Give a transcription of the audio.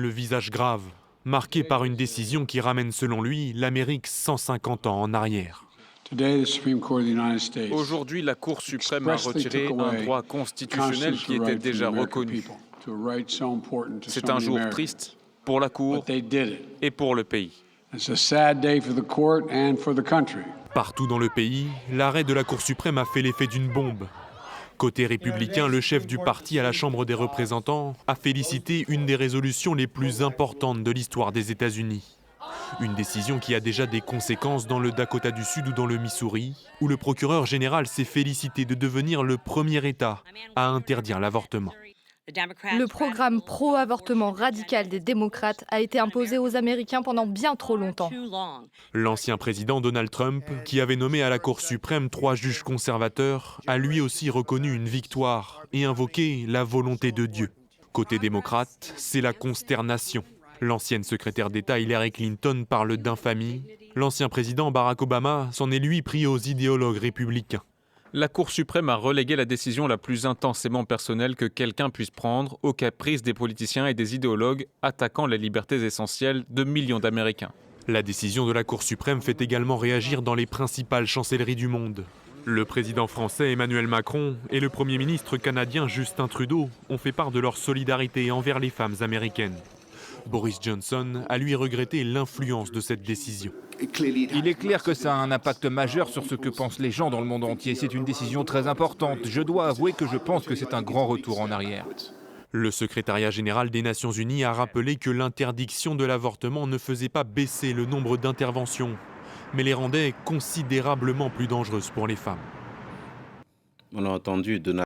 Le visage grave, marqué par une décision qui ramène selon lui l'Amérique 150 ans en arrière. Aujourd'hui, la Cour suprême a retiré un droit constitutionnel qui était déjà reconnu. C'est un jour triste pour la Cour et pour le pays. Partout dans le pays, l'arrêt de la Cour suprême a fait l'effet d'une bombe. Côté républicain, le chef du parti à la Chambre des représentants a félicité une des résolutions les plus importantes de l'histoire des États-Unis. Une décision qui a déjà des conséquences dans le Dakota du Sud ou dans le Missouri, où le procureur général s'est félicité de devenir le premier État à interdire l'avortement. Le programme pro-avortement radical des démocrates a été imposé aux Américains pendant bien trop longtemps. L'ancien président Donald Trump, qui avait nommé à la Cour suprême 3 juges conservateurs, a lui aussi reconnu une victoire et invoqué la volonté de Dieu. Côté démocrate, c'est la consternation. L'ancienne secrétaire d'État Hillary Clinton parle d'infamie. L'ancien président Barack Obama s'en est lui pris aux idéologues républicains. La Cour suprême a relégué la décision la plus intensément personnelle que quelqu'un puisse prendre au caprice des politiciens et des idéologues attaquant les libertés essentielles de millions d'Américains. La décision de la Cour suprême fait également réagir dans les principales chancelleries du monde. Le président français Emmanuel Macron et le Premier ministre canadien Justin Trudeau ont fait part de leur solidarité envers les femmes américaines. Boris Johnson a lui regretté l'influence de cette décision. Il est clair que ça a un impact majeur sur ce que pensent les gens dans le monde entier. C'est une décision très importante. Je dois avouer que je pense que c'est un grand retour en arrière. Le secrétariat général des Nations Unies a rappelé que l'interdiction de l'avortement ne faisait pas baisser le nombre d'interventions, mais les rendait considérablement plus dangereuses pour les femmes. On a entendu Donald